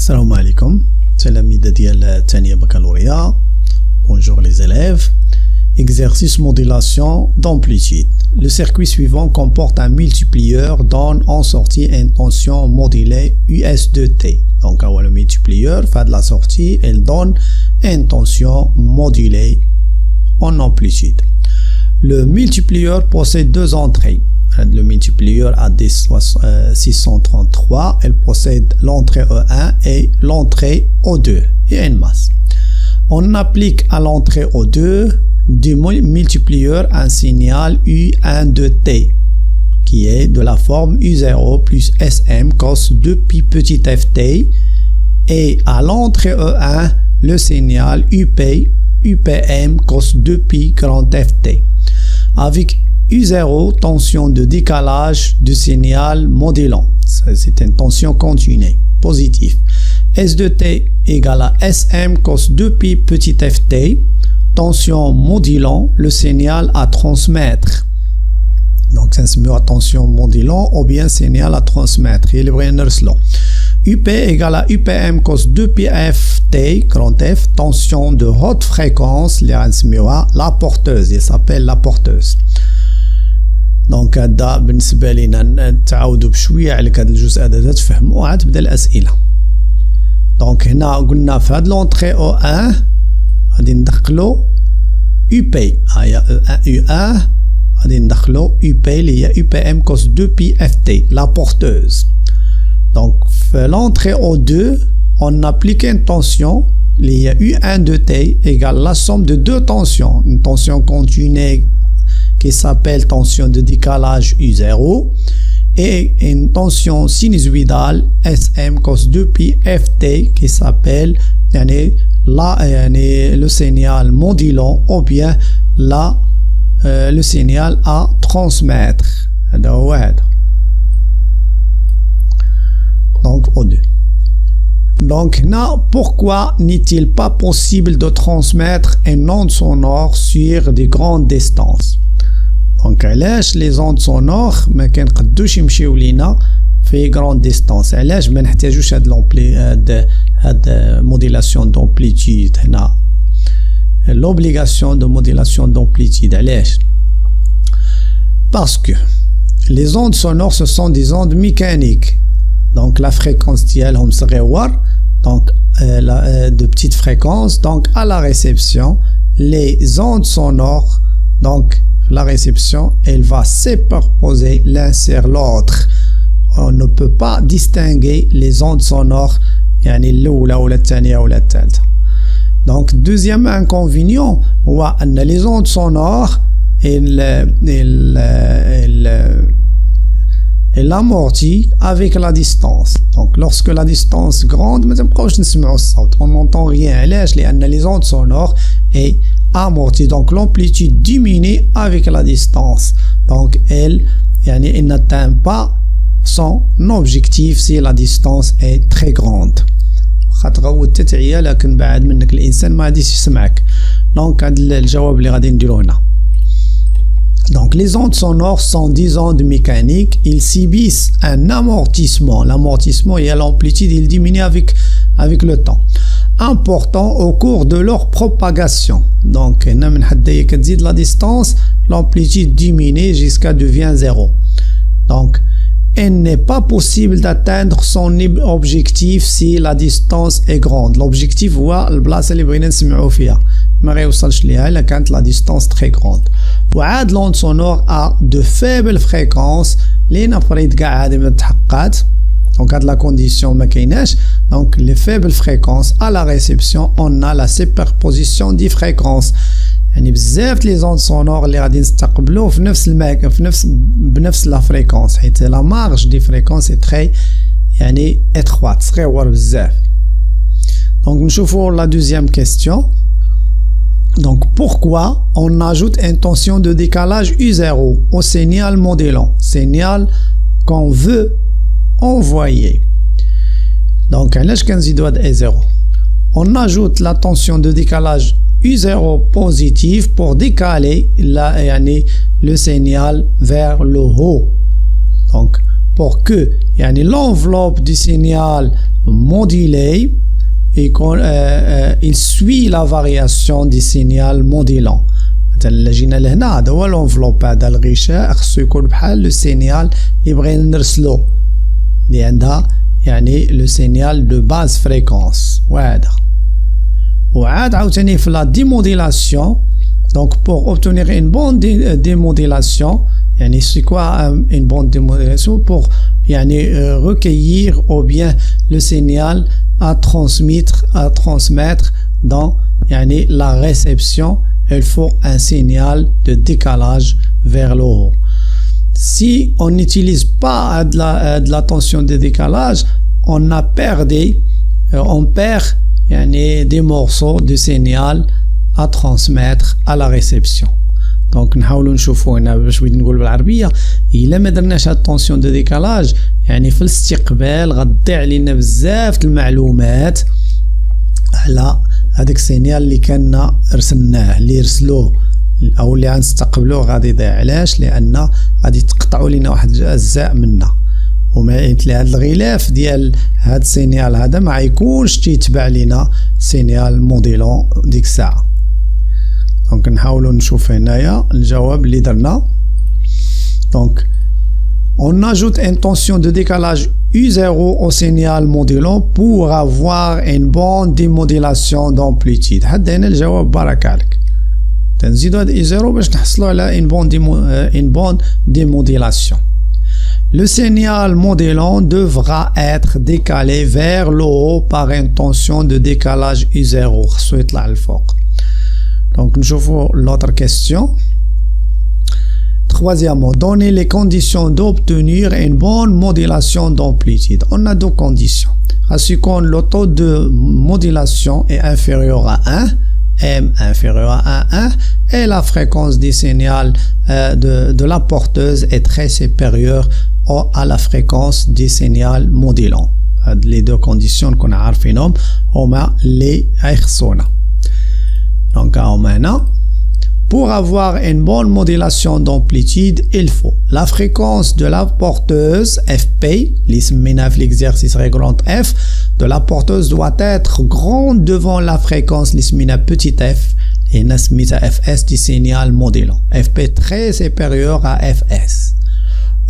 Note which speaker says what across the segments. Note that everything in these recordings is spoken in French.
Speaker 1: Salam alaikum, c'est la mida ديال الثانية baccalauréat. Bonjour les élèves. Exercice modulation d'amplitude. Le circuit suivant comporte un multiplieur donne en sortie une tension modulée US2T. Donc le multiplieur fait de la sortie, il donne une tension modulée en amplitude. Le multiplieur possède deux entrées. Le multiplieur A633, elle possède l'entrée E1 et l'entrée O2 et une masse. On applique à l'entrée O2 du multiplieur un signal U1 de T qui est de la forme U0 plus SM cos 2pi petit ft, et à l'entrée E1 le signal UPM cos 2pi grand ft avec U0 tension de décalage du signal modulant. C'est une tension continue positive. S de T égale à SM cos 2pi petit ft, tension modulant le signal à transmettre. Donc ça se met à tension modulant ou bien signal à transmettre. Il est UP égale à UPM cos 2pi ft grand F, tension de haute fréquence, la porteuse, il s'appelle la porteuse. دونك هذا بالنسبه لينا نتعاودوا بشويه على هذا الجزء هذا تفهموا عاد تبدا الاسئله. دونك هنا قلنا في هاد لونطري او 1 غادي ندخلوا يو بي، هيا يو 1 غادي ندخلوا يو بي اللي هي يو بي ام كوس 2 بي اف تي لا بورتوز. دونك في لونطري او 2 on applique une tension اللي هي يو 1 دو تي égale la somme de deux tensions, une tension continue qui s'appelle tension de décalage U0 et une tension sinusoïdale SM cos 2pi ft qui s'appelle le signal modulant ou bien le signal à transmettre. Donc O2. Donc pourquoi n'est-il pas possible de transmettre une onde sonore sur des grandes distances? Donc علاش les ondes sonores ما كنقدوش يمشيو لينا في grande distance؟ علاش ما نحتاجوش هاد modulation d'amplitude هنا، l'obligation de modulation d'amplitude؟ علاش؟ parce que les ondes sonores ce sont des ondes mécaniques. Donc la fréquence ديالهم صغيور، donc de petites fréquences. Donc à la réception les ondes sonores, donc la réception, elle va superposer l'un sur l'autre. On ne peut pas distinguer les ondes sonores, يعني الأولى ولا الثانية ولا الثالثة. Donc deuxième inconvénient هو أن les ondes sonores elle amortit avec la distance. Donc lorsque la distance grande ما تبقاوش نسمعوا الصوت، on n'entend rien. علاش؟ لأن les ondes sonores est amortie, donc l'amplitude diminue avec la distance. Donc elle n'atteint pas son objectif si la distance est très grande. خاطر تعيا لكن بعد منك الإنسان ما غاديش يسمعك. Donc هذا الجواب اللي غادي نديرو هنا. Donc les ondes sonores sont des ondes mécaniques, ils subissent un amortissement. L'amortissement et l'amplitude, il diminue avec le temps, important au cours de leur propagation. Donc la distance, l'amplitude diminue jusqu'à devient 0. Donc il n'est pas possible d'atteindre son objectif si la distance est grande. L'objectif هو البلاصه اللي بغينا نسمعوا فيها ما غيوصلش ليها الا كانت la distance très grande. وعاد l'onde sonore a de faibles fréquences اللي نفرض كاع هذه ما تحققات. Donc à la condition ما كايناش. Donc les faibles fréquences à la réception on a la superposition des fréquences. يعني بزاف لي زوند سونور اللي غادي نستقبلوه في نفس بنفس لا فريكونس، حيت لا مارج دي فريكونس تري étroite صغيور بزاف. Donc نشوفوا la deuxième question. Donc pourquoi on ajoute une tension de décalage U0 au signal modulant, signal qu'on veut envoyer? Donc علاش كنزيدو هاد E0؟ On ajoute la tension de décalage U0 positive pour décaler le signal vers le haut. Donc pour que يعني l'enveloppe du signal modulé il suit la variation du signal modulant. مثلا جينا لهنا هذا هو l'enveloppe هذا الغشاء خصو يكون بحال لو سينيال اللي بغينا نرسلو اللي عندها يعني لو سينيال دو باز فريكونس وهذا. وعاد عاوتاني في لا ديموديلاسيون donc pour obtenir une bonne démodulation يعني c'est quoi une bonne démodulation pour يعني recueillir ou bien le signal à transmettre dans يعني la réception il faut un signal de décalage vers le haut. Si on n'utilise pas de la tension de décalage, on perd يعني des morceaux de signal à transmettre à la réception. Donc نحاولوا نشوفوا هنا باش بغيت نقول بالعربيه الا ما درناش هاد الطونسيون دو ديكالاج يعني في الاستقبال غتضيع علينا بزاف المعلومات على هذاك السينيال اللي كنا رسلناه اللي رسلوه او اللي غنستقبلوه غادي يضيع. علاش؟ لان غادي تقطعوا لينا واحد الاجزاء منا وما هذا الغلاف ديال هاد السينيال هذا ما يكونش تيتبع لينا سينيال موديلون ديك الساعه. دونك نحاولوا نشوف هنايا الجواب اللي درنا. دونك on ajoute une tension de décalage U0 au signal modulant pour avoir une bonne démodulation d'amplitude. حد هنا الجواب بارك عليك. تنزيدوا هاد U0 باش نحصلوا على une bonne démodulation. Le signal modulant devra être décalé vers le haut par une tension de décalage U0. خصو يطلع للفوق. Donc, nous avons l'autre question. Troisièmement, donner les conditions d'obtenir une bonne modulation d'amplitude. On a deux conditions. Quand le taux de modulation est inférieur à 1, M inférieur à 1, et la fréquence du signal de la porteuse est très supérieure à la fréquence du signal modulant. Les deux conditions qu'on a عارفينهم هما les خصونا. Donc, maintenant, pour avoir une bonne modulation d'amplitude, il faut la fréquence de la porteuse Fp, l'exercice réglant F, de la porteuse doit être grande devant la fréquence petit f, et Fs du signal modulant. Fp très supérieur à Fs.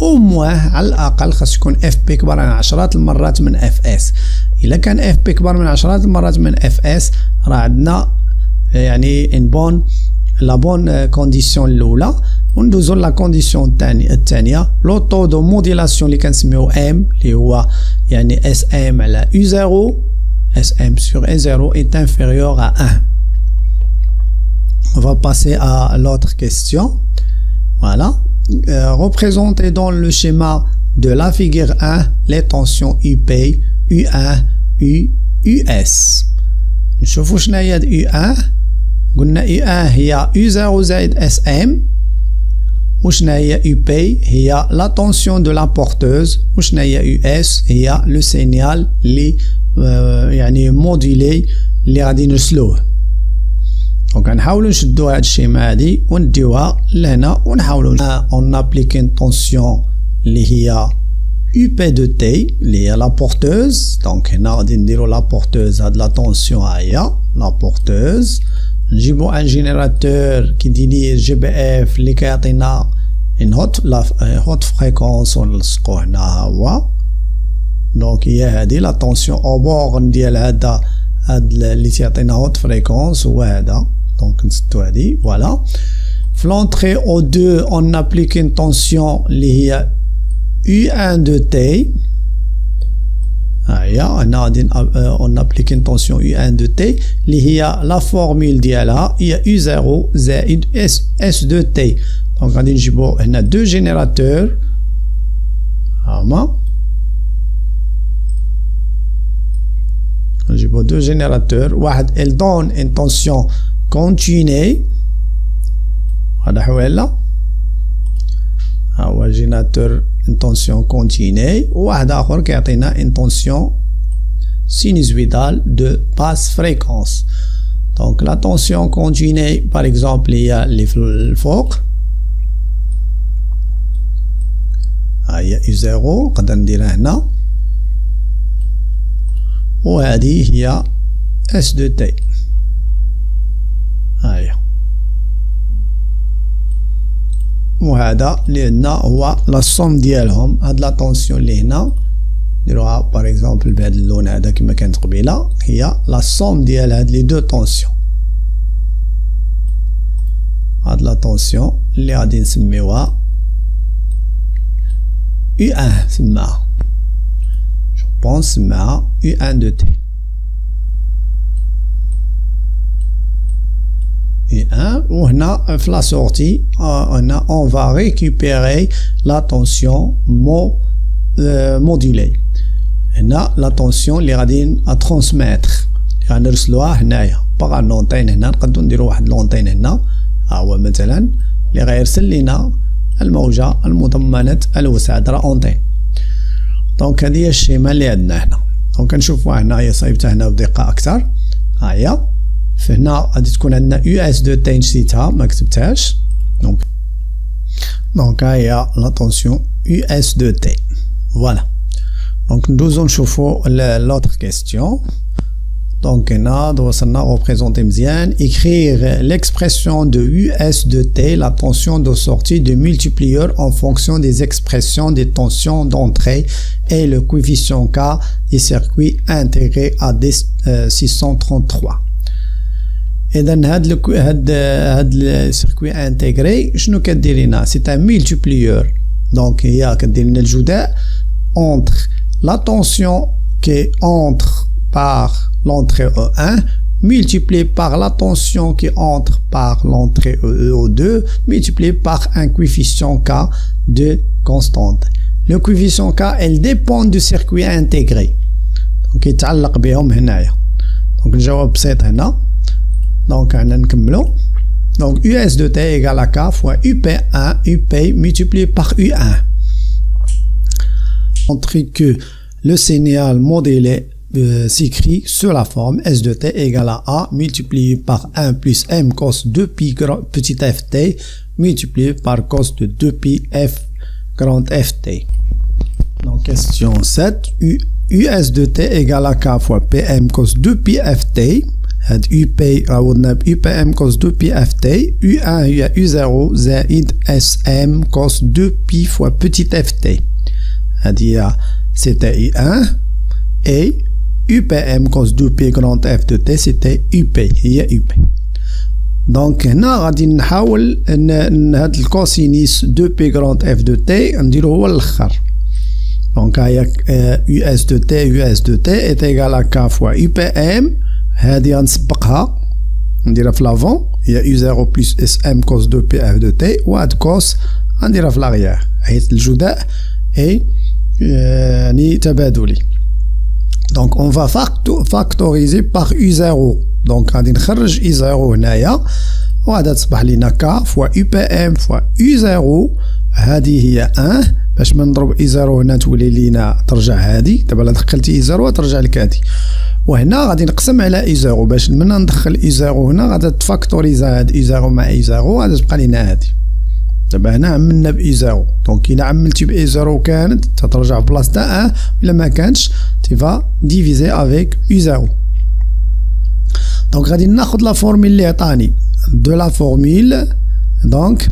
Speaker 1: Au moins, على الأقل خاص يكون Fp كبر من 10 المرات من Fs. إذا كان Fp كبر من 10 المرات من Fs راه عندنا يعني la bonne condition الأولى. وندوزو لا كونديسيون الثانية لو طو دو موديلاسيون اللي كنسميو M اللي هو يعني SM على U0 SM sur U0 est inférieur à 1. On va passer à l'autre question. Voilà. Représentez dans le schéma de la figure 1 les tensions UP, U1, US. نشوفوا شنو هي U1. قلنا U1 هي U0 زائد SM. وشنو هي UP هي la tension de la porteuse. وشنو هي US هي le signal اللي يعني موديلي اللي غادي نرسلوه. دونك نحاولوا نشدوا هاد الشيما هادي ونديوها لهنا ونحاولوا on applique une tension اللي هي UP de T اللي هي la porteuse. دونك هنا غادي نديروا la porteuse هاد la tension ها هي la porteuse. نجيبوا ان جينيراتور كيدير جي بي اف اللي كيعطينا ان هوت فريكونس ونلصقوه هنا ها هو. دونك هي هادي لا طونسيون او بورن ديال هاد اللي تيعطينا هوت فريكونس هو هذا. دونك نسدو هادي فوالا. في لونطري او 2 اون ابليك ان طونسيون اللي هي U1 de T. هنا غادي اون ابليك ان طونسيون U1 de T اللي هي لا فورمول ديالها هي U0 زائد S de T. دونك غادي نجيبو هنا دو جينيراتور هما نجيبو دو جينيراتور. واحد il donne une tension continue هذا حوالا ها هو جينيراتور une tension continue. وواحد آخر كيعطينا une tension sinusoïdale de basse fréquence. Donc la tension continue par exemple هي اللي في الفوق هي U0 نقدر نديرها هنا وهذه هي S دو تي هاهي وهذا اللي عندنا هو لا سوم ديالهم. هاد لا طونسيون اللي هنا نديروها باغ اكزومبل بهذا اللون هذا كما كانت قبيله هي لا سوم ديال هاد لي دو طونسيون. هاد لا طونسيون اللي غادي نسميوها U1 سماها جو بونس سماها U1 دو تي U1 وهنا في لا سورتي هنا on va récupérer la tension modulée. هنا لا طونسيون اللي غادي ترانسميتر اللي غنرسلوها هنايا باغ لونطين. هنا نقدروا نديروا واحد لونطين هنا ها هو مثلا اللي غيرسل لينا الموجة المضمنة الوسع درا اونتين. دونك هذه هي الشيمة اللي عندنا هنا. دونك نشوفوها هنايا صايبتها هنا بدقة أكثر. ها هي فهنا غادي تكون عندنا US دو تي نسيتها ما كتبتهاش. دونك ها هي لا طونسيون US دو تي. فوالا دونك ندوزو نشوفو لوطر كيستيون. Donc هنا وصلنا représenter مزيان écrire l'expression de US de T, la tension de sortie de multiplieur en fonction des expressions des tensions d'entrée et le coefficient K des circuits intégrés à D633. إذن هاد السيركوي انتيغري شنو كدير لنا؟ سي ان مولتيبليور. دونك هي كدير لنا الجداء entre la tension qui entre par l'entrée E1 multiplié par la tension qui entre par l'entrée E2 multiplié par un coefficient K de constante. Le coefficient K elle dépend du circuit intégré. Donc يتعلق بهم هنايا. Donc الجواب بسيط هنا. Donc هنا نكملو. Donc US de T égale à K fois UP1 UP multiplié par U1. Montre que le signal modélé s'écrit sur la forme S de T égale à A multiplié par 1 plus M cos 2pi petit ft multiplié par cos de 2pi f grand ft. Donc question 7, US de T égale à K fois PM cos 2pi ft. هاد UP عوضنا ب UPM cos 2pi ft. U1 هي U0 زائد SM cos 2pi fois petit ft. هادي c'était U1 et UPM cos 2pi grand F de T c'était UP هي UP. دونك هنا غادي نحاول هاد الكوسينيس 2pi grand F de T نديرو هو الاخر. دونك هي US de T US de T est égal à K fois UPM. هادي غنسبقها نديرها في لافون هي U0 plus SM cos 2pi F de T وهاد كوس غنديرها في لاغيير حيث الجداء اي يعني تبادلي. Donc on va factoriser par U0. Donc غادي نخرج U0 هنايا وغادي تصبح لينا K fois UPM fois U0 هذه هي 1 باش ما نضرب U0 هنا تولي لينا ترجع هذه. دابا الا دخلتي U0 ترجع لك هذه وهنا غادي نقسم على U0 باش من ندخل U0 هنا غادي تفاكتوريزا هاد U0 مع U0 غادي تبقى لينا هذه. دابا هنا عملنا ب U0 دونك إلا عملتي ب U0 كانت تترجع بلاصتها 1 إلا ما كانتش تيفا ديفيزي افيك U0. دونك غادي ناخد لا فورميل اللي عطاني دو لا فورميل. دونك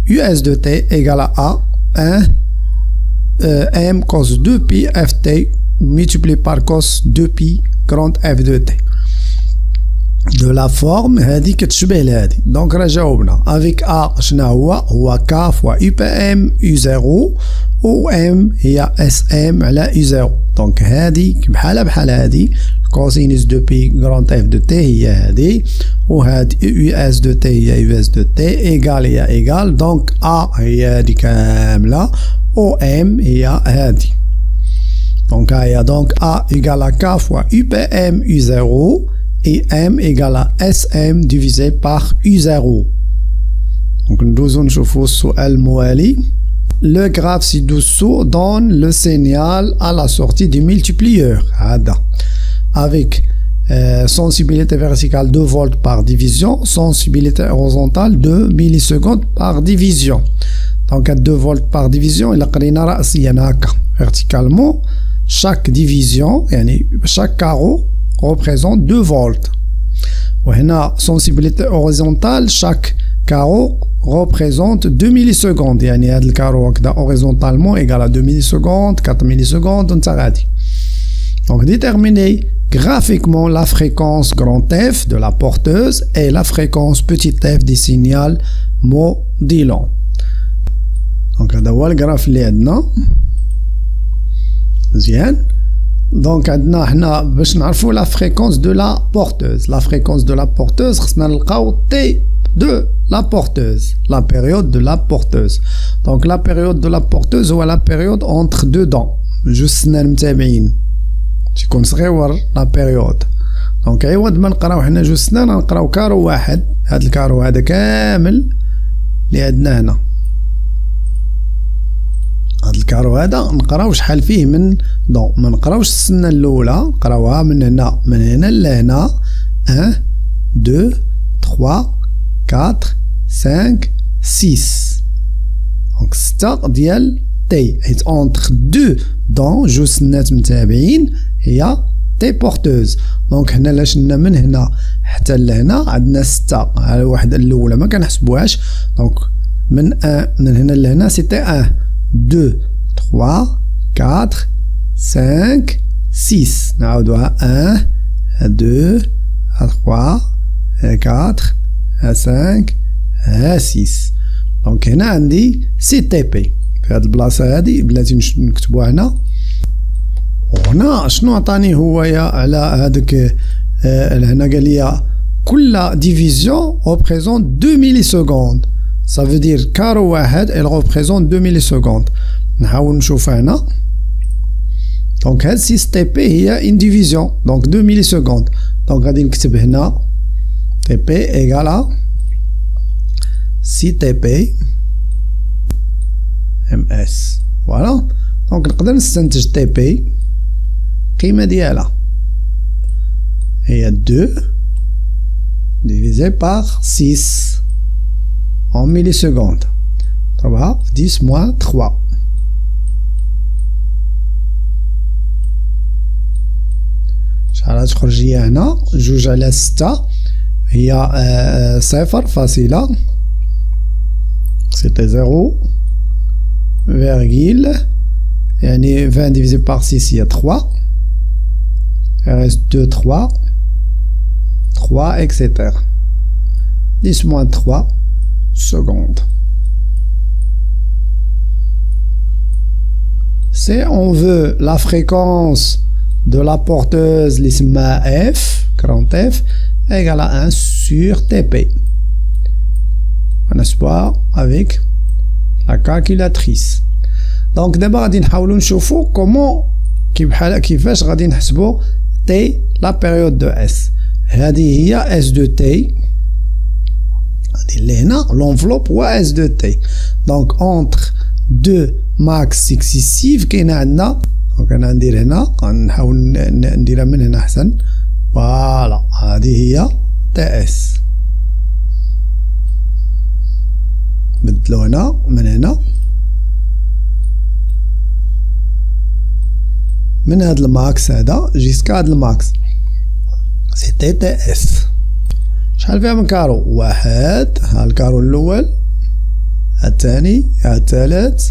Speaker 1: US de T égale à 1 M cos 2pi ft multiplié par cos 2pi grand F de T. De la forme هذه كتشبه لهذه. دونك راه جاوبنا افيك A شنو هو K fois UPM U0 و M هي SM على U0. دونك هذه بحال هذه كوسينوس 2pi grand F de T هي هذه وهاد US de T هي US de T إيغال هي إيغال. دونك A هي هذه كاملة و M هي هذه. دونك هي دونك A égale à K fois UPM U0 et M égale à SM divisé par U0. Donc ندوزو نشوفو السؤال الموالي. Le graphe ci-dessous donne le signal à la sortie du multiplieur هذا avec sensibilité verticale 2 volts par division, sensibilité horizontale 2 millisecondes par division. Donc, à 2 volts par division, il a قرينا رأسيا هكا verticalement. Chaque division, يعني chaque carreau représente 2 volts. وهنا sensibilité horizontale, chaque carreau représente 2 millisecondes. يعني هذا الكارو هكذا horizontalement égal à 2 millisecondes, 4 millisecondes وانت غادي. Donc, déterminer graphiquement la fréquence grand F de la porteuse et la fréquence petit f du signal modulant. Donc, هذا هو الجراف اللي عندنا. مزيان. Donc, عندنا حنا باش نعرفوا la fréquence de la porteuse. La fréquence de la porteuse خصنا نلقاو T de la porteuse, la période de la porteuse. Donc, la période de la porteuse هو la période entre 2 dents. جوج سنان متابعين. تكون صغيور لا بيريود. دونك عوض ما نقراو حنا جوج سنان نقراو كارو واحد. هاد الكارو هذا كامل اللي عندنا هنا، هاد الكارو هذا نقراو شحال فيه من دون. ما نقراوش السنه الاولى، نقراوها من هنا لهنا 1 2 3 4 5 6. دونك 6 ديال تي، حيت اونتر 2 دون جوج سنات متابعين هي تي بورتوز. دونك حنا لا شلنا من هنا حتى لهنا عندنا 6. على الوحده الاولى ما كنحسبوهاش. دونك من هنا لهنا سيتي 1 2 3 4 5 6. نعاودوها 1 2 3 4 5 6. دونك هنا عندي سي تي بي في هاد البلاصه هادي. بلاتي نكتبوها هنا. وهنا شنو عطاني هويا على هذاك هنا قال لي كل ديفيزيون représente 2 مليسكوند. ça veut dire كارو واحد elle représente 2 مليسكوند. نحاول نشوفها هنا. دونك هاد 6 تي بي هي ان ديفيزيون، دونك 2 مليسكوند. دونك غادي نكتب هنا تي بي ايغال 6 تي بي ام اس. فوالا. دونك نقدر نستنتج تي بي قيمة ديالها هي 2 divisé par 6 en millisecondes. طبعا 10 moins 3. شحال تخرج هي هنا؟ 2 على 6 هي 0 c'était 0 virgule يعني 20 divisé par 6 il y a 3. Il reste 2 3 3 etc. 10 moins 3 secondes. Si on veut la fréquence de la porteuse l'isma F, grand F, égale à 1 sur TP. N'est-ce pas? Avec la calculatrice. Donc d'abord غادي نحاولوا نشوفوا comment كيفاش غادي نحسبوا T la période de S. هذه هي S de T. هذه اللي هنا l'enveloppe هو S de T. Donc entre deux max successifs كاين عندنا. دونك انا ندير هنا غنحاول نديرها من هنا احسن. فوالا هذه هي TS. بدلو هنا من هنا من هاد الماكس هذا جيسكا هاد الماكس سيتي تي اس. شحال فيها من كارو؟ واحد. ها الكارو الاول، ها الثاني، ها الثالث،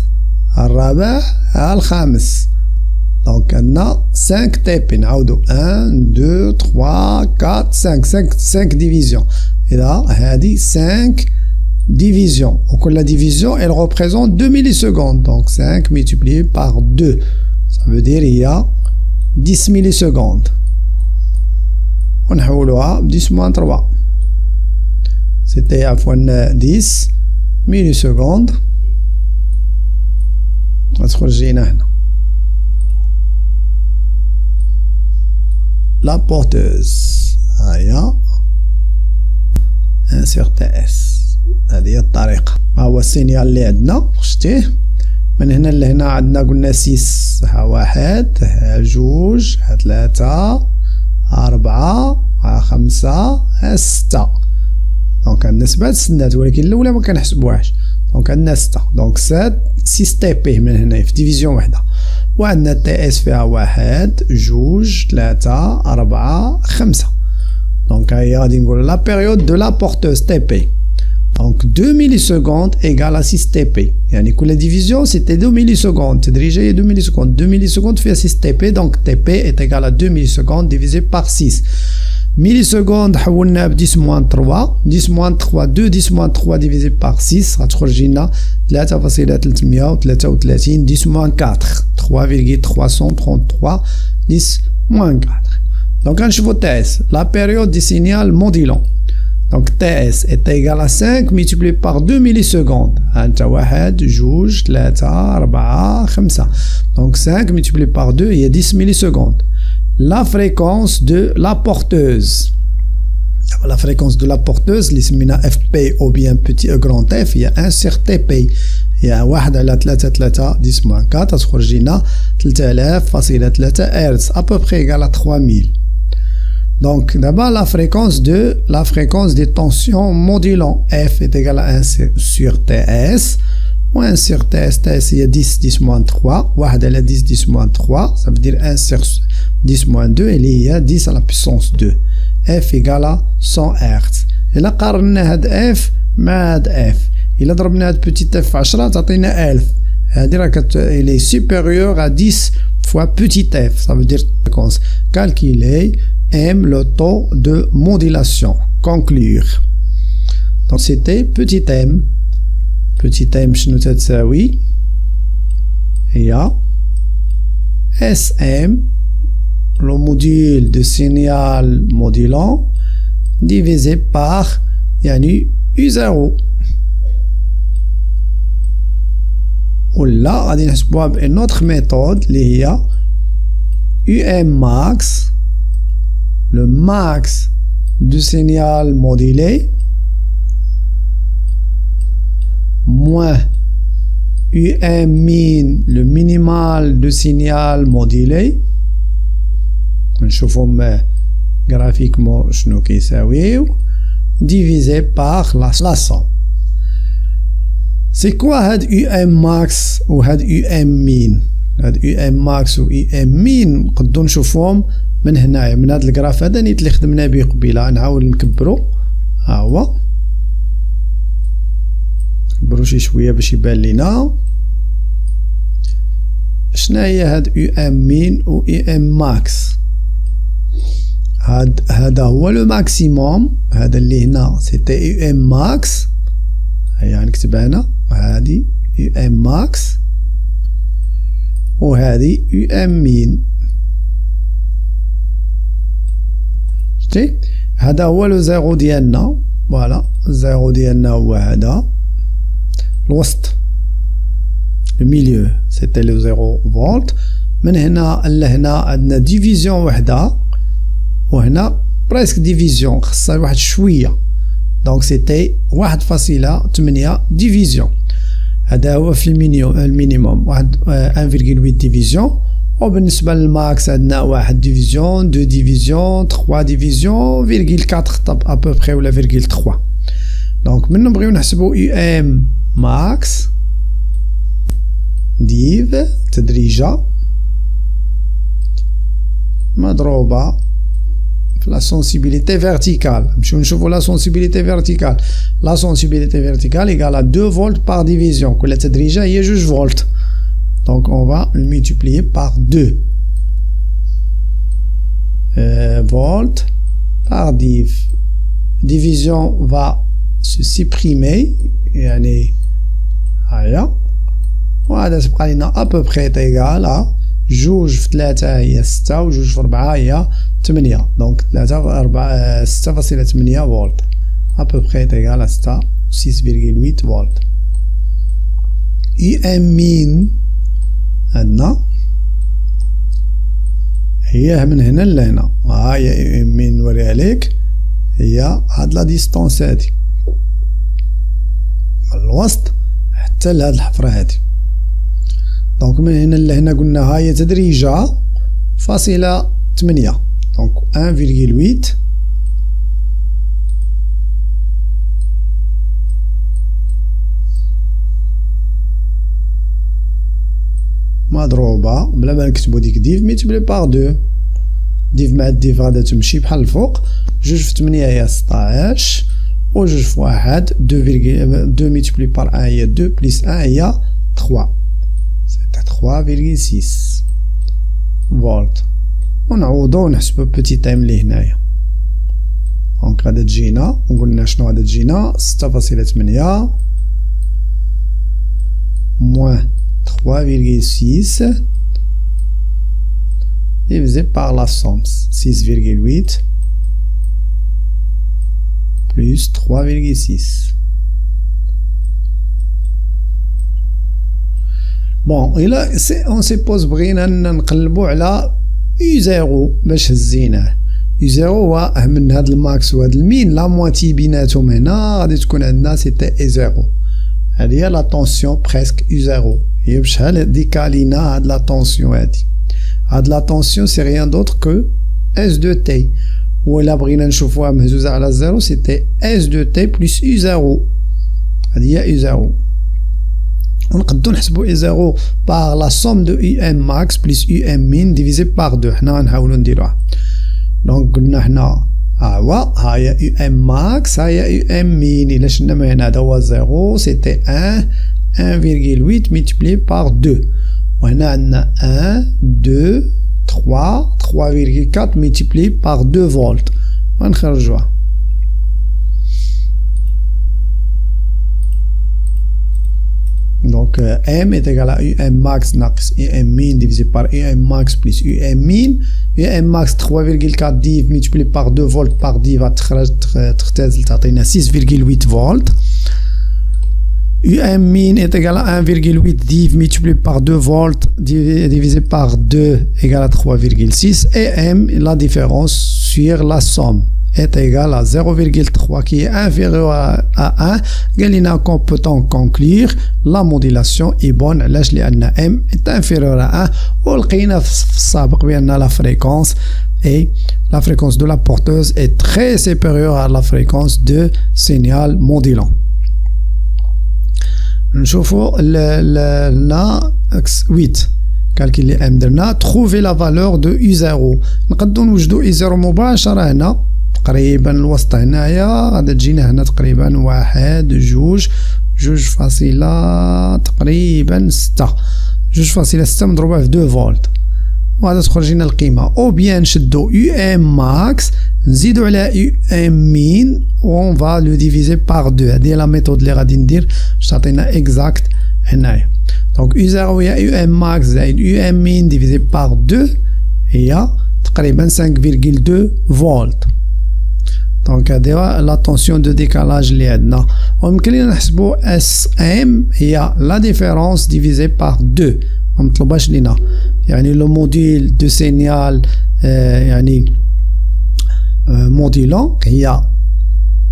Speaker 1: ها الرابع، ها الخامس. دونك عندنا 5 تي بي. نعاودو 1 2 3 4 5 ديفيزيون. اذا هادي 5 division. وكل division elle représente 2 millisecondes. Donc 5 multiplié par 2. Ça veut dire il y a 10 millisecondes. ونحولوها ب 10 moins 3. C'était عفوا 10 millisecondes. غتخرج لينا هنا. La porteuse. هاهي 1 sur TS. هذه هي الطريقة. ها هو السينيال اللي عندنا شتيه. من هنا لهنا عندنا قلنا 6. ها 1 ها 2 ها 3 ها 4 ها 5 ها 6. دونك عندنا 7 سنات ولكن الاولى ما كنحسبوهاش. دونك عندنا 6 دونك 6 تي بي من هنا في ديفيزيون وحده وعندنا تي اس فيها 1 2 3 4 5 دونك هي غادي نقول لا بيريود دو لا بورتوز تي بي دونك 2 مليسكوند ايغال 6 تي بي يعني كل ديفيزيون سيتي 2 مليسكوند تدريجيا 2 مليسكوند 2 مليسكوند فيها 6 تي بي دونك تي بي est égal à 2 مليسكوند divisé par 6 مليسكوند حولناها ب 10 موان 3 10 موان 3 2 10 موان 3 divisé par 6 غتخرج لنا 3.333 10 موان 4 3,333 10 موان 4 دونك غنشوفو تي اس لا بيريود دي سينيال موديلون Donc TS est égal à 5 multiplié par 2 millisecondes. 1, 2, 3, 4, 5. Donc 5 multiplié par 2, il y a 10 millisecondes. La fréquence de la porteuse. La fréquence de la porteuse, l'ismina FP ou bien petit grand F, il y a un sur TP. Il y a 1 على 3 3 10 moins 4 تخرج لنا 3000.3 Hz à peu près égal à 3000. Donc d'abord la fréquence des tensions modulant F est égale à 1 sur TS ou 1 sur TS, TS il y a 10, 10 moins 3, 1 à 10, 10 moins 3, ça veut dire 1 sur 10 moins 2, et il y a 10 à la puissance 2. F égale à 100 Hz. Et là قارنا هاد F مع هاد F. إلا ضربنا هاد petit F في 10 تعطينا 1000. هادي راه il est supérieur à 10 fois petit F, ça veut dire fréquence. Calculer M le taux de modulation. Conclure. Donc c'était petit m. Petit m شنو تتساوي هي SM le module de signal modulant divisé par يعني U0 ولا غادي نحسبوها بان autre méthode اللي هي UM max le max du signal modulé moins UM min le minimal du signal modulé نشوفهم graphiquement شنو كيساويو divisé par la somme. C'est quoi هاد UM max و هاد UM min؟ هاد UM max و UM min نقدو نشوفوهم من هنايا من هذا الجراف هذا نيت اللي خدمنا به قبيله نحاول نكبرو ها هو نكبرو شي شويه باش يبان لينا شناهي هاد يو ام مين و يو ام ماكس هذا هو لو ماكسيموم هذا اللي هنا سيتي يو ام ماكس هيا نكتبها هنا هادي يو ام ماكس و هادي يو ام مين هذا هو لو زيرو ديالنا فوالا الزيرو ديالنا هو هذا الوسط لو ميليو سيتي لو زيرو فولت من هنا لهنا عندنا ديفيزيون وحده وهنا بريسك ديفيزيون خاصها واحد شويه دونك سيتي 1.8 ديفيزيون هذا هو في المينيموم واحد 1.8 ديفيزيون وبالنسبة للماكس عندنا 1 ديفيزيون 2 ديفيزيون 3 ديفيزيون 0.4 طب ابوبخي ولا 0.3 دونك من نبغيو نحسبو يو ام ماكس ديف تدريجة مضروبة في لا سونسيبيليتي فيرتيكال نمشيو نشوفو لا سونسيبيليتي فيرتيكال لا سونسيبيليتي فيرتيكال ايكال 2 فولت بار ديفيزيون كل تدريجة هي 2 فولت. Donc on va le multiplier par 2 volts par div. Division va se supprimer يعني هيا وهذا تبقى لنا à peu près égal à 2 في 3 هي 6 و 2 في 4 هي 8 donc 3 في 4 6.8 فولت à peu près égal à 6.8 فولت. EM min عندنا هي من هنا لهنا ها هي من نوريها ليك هي هاد لا ديستونس هادي من الوسط حتى لهاد الحفرة هادي دونك من هنا لهنا قلنا ها هي تدريجة فاصلة 8 دونك 1.8 1.8 مضروبة بلا ما نكتبو ديك ديف ميتبلي باغ دو ديف مع ديف غادا تمشي بحال الفوق جوج في 8 هي 16 و جوج في واحد 2 ميتبلي بار 1 هي 2 بليس 1 هي 3 سيتي 3,6 فولت ونعوضو ونحسبو بوتي تايم اللي هنايا دونك غادا تجينا وقلنا شنو غادا تجينا 6,8 moins 3,6 divisé par la somme 6,8 plus 3,6. Bon, et là, on se pose بغينا نقلبو على U0 باش هزيناه. U0 هو من هاد الماكس وهاد المين لا مواتي بيناتهم هنا غادي تكون عندنا سيتي E0. هادي هي لا طونسيون بريسك U0. هي بشحال ديكالينا هاد لا طونسيون هادي. هاد لا طونسيون سي ريان دوتر كو S2T. ولا بغينا نشوفوها مهزوزة على الزيرو سيتي S2T بلس U0. هادي هي U0. ونقدو نحسبو U0 باغ لا سوم دو UM max بلس UM min ديفيزي باغ 2. حنا غنحاولو نديروها. دونك قلنا حنا ها هي UM max ها هي UM min. إلا شلنا من هنا هذا هو 0 سيتي 1,8 multiplié par 2. وهنا عندنا 1 2 3,4 multiplié par 2 volts. غنخرجوها. Donc M est égal à UM max ناقص UM min divisé par UM max plus UM min. UM max 3,4 div multiplié par 2 volts par div تختزل تعطينا 6,8 volts. UM min est égal à 1,8 div multiplié par 2 volts divisé par 2 égale à 3,6 et M, la différence sur la somme est égale à 0,3 qui est inférieur à 1. قالنا qu'on peut conclure la modulation est bonne علاش لأن M est inférieur à 1 ولقينا في السابق بأن la fréquence et la fréquence de la porteuse est très supérieure à la fréquence de signal modulant. نشوفوا لا 8 كالكيلي ام درنا trouver la valeur de U0. نقدروا نوجدوا U0 مباشرة هنا تقريبا الوسط هنايا غادا تجينا هنا تقريبا 1 2 فاصلة تقريبا 6 2.6 مضروبة في 2 فولت وغادا تخرج لنا القيمة او بيان نشدو UM max نزيدو على UM min و on va le diviser par 2. هادي هي لا ميثود اللي غادي ندير باش تعطينا اكزاكت هنايا. دونك U0 هي UM max زائد UM min divisé par 2 هي تقريبا 5,2 فولت. دونك هادي لا طونسيون دو ديكالاج اللي عندنا ويمكن لينا نحسبو SM هي لا ديفيرونس ديفيزي باغ 2 ممطلوباش لينا يعني لو موديل دو سينيال يعني modulant هي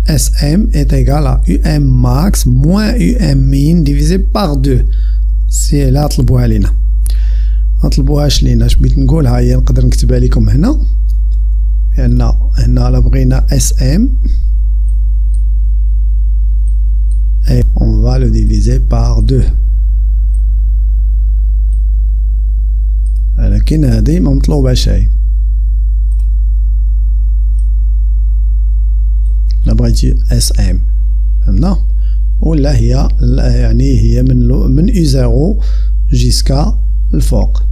Speaker 1: SM est égal à UM max moins UM min divisé par 2. سي لا طلبوها لينا ما طلبوهاش لينا. اش بغيت نقولها هي نقدر نكتبها لكم هنا لأن هنا لا بغينا SM et on va le diviser par 2. لكن هذه ما مطلوبهاش هي. لا بغيتي SM فهمنا ولا هي يعني هي من U0 جيسكا الفوق.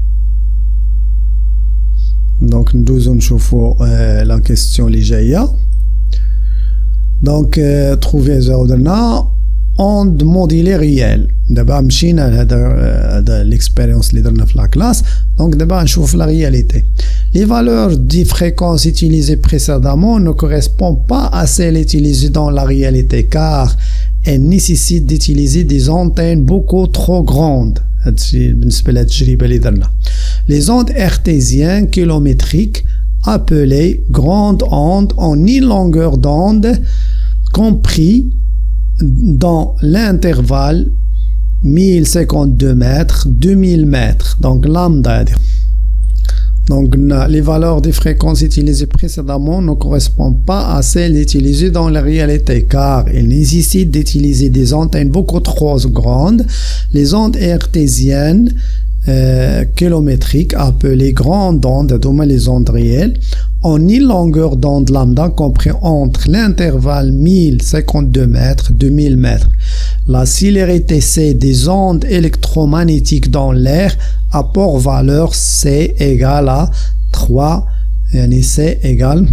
Speaker 1: دونك ندوزو نشوفو لا كيستيون اللي جايه. دونك تروفي زيرو درنا اوند موديلي ريال. دابا مشينا لهذا ليكسبيريونس اللي درنا في لا كلاس. دونك دابا نشوف لا رياليتي. Les valeurs des fréquences utilisées précédemment ne correspondent pas à celles utilisées dans la réalité car elles nécessitent d'utiliser des antennes beaucoup trop grandes. Les ondes hertziennes kilométriques appelées grandes ondes ont une longueur d'onde compris dans l'intervalle 1052 mètres 2000 mètres. Donc lambda. Donc les valeurs des fréquences utilisées précédemment ne correspondent pas à celles utilisées dans la réalité car elles nécessitent d'utiliser des antennes beaucoup trop grandes. Les ondes hertziennes kilométriques appelées grandes ondes, les ondes réelles, en une longueur d'onde lambda compris entre l'intervalle 1052 mètres, 2000 mètres. La célérité C des ondes électromagnétiques dans l'air a pour valeur C égale à 3, C égale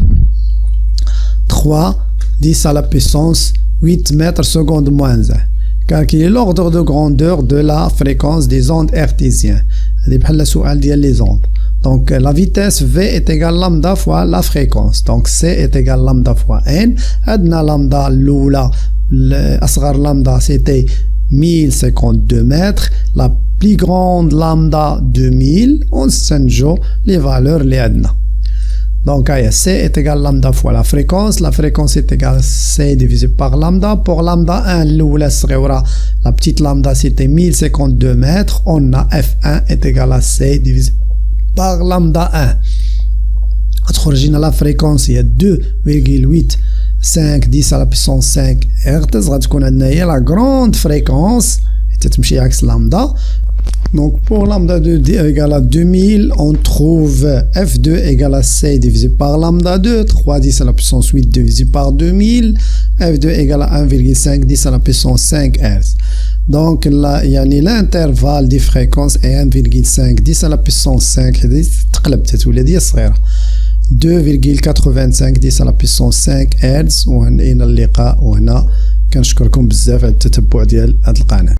Speaker 1: 3 10 à la puissance 8 mètres seconde moins 1. Calculer l'ordre de grandeur de la fréquence des ondes hertziennes. Les ondes. Donc la vitesse V est égale lambda fois la fréquence. Donc C est égal lambda fois N. Adna lambda l'oula, l'asghar lambda c'était 1052 mètres. La plus grande lambda 2000. On s'enjoue les valeurs les adna. Donc C est égal lambda fois la fréquence est égale C divisé par lambda. Pour lambda 1, la petite lambda c'était 1052 mètres. On a F1 est égal à C divisé par lambda 1. La fréquence il y a 2,85 10 à la puissance 5 Hz. La grande fréquence est lambda. Donc pour lambda 2 égale à 2000, on trouve F2 égale à C divisé par lambda 2, 3 10 à la puissance 8 divisé par 2000, F2 égale à 1,5 10 à la puissance 5 Hz. Donc là, il y a l'intervalle des fréquences est 1,5 10 à la puissance 5 2,85 10 à la puissance 5 Hz. وهنا اللقاء وهنا كنشكركم بزاف على التتبع ديال هذه القناة.